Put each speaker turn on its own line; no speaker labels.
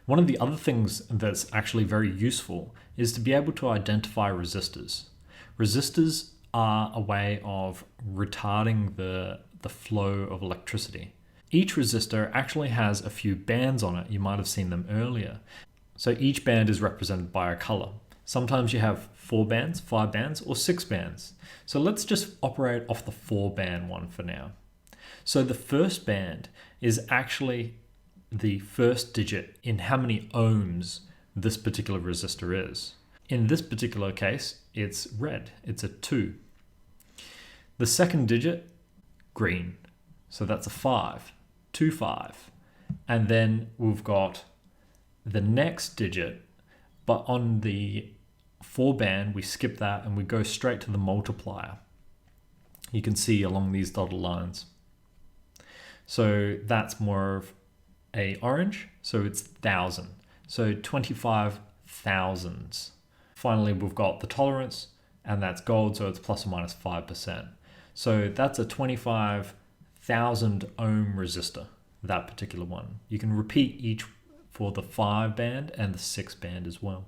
One of the other things that's actually very useful is to be able to identify resistors. Resistors are a way of retarding the flow of electricity. Each resistor actually has a few bands on it. You might have seen them earlier. So each band is represented by a color. Sometimes you have 4 bands, 5 bands, or 6 bands. So let's just operate off the 4-band one for now. So the first band is actually the first digit in how many ohms this particular resistor is. In this particular case, it's red. It's a 2. The second digit, green. So that's a 5, 2, 5. And then we've got the next digit, but on the 4-band, we skip that and we go straight to the multiplier. You can see along these dotted lines. So that's more of a orange, so it's 1,000. So 25 thousands. Finally, we've got the tolerance, and that's gold, so it's plus or minus 5%. So that's a 25,000 ohm resistor, that particular one. You can repeat each for the 5-band and the 6-band as well.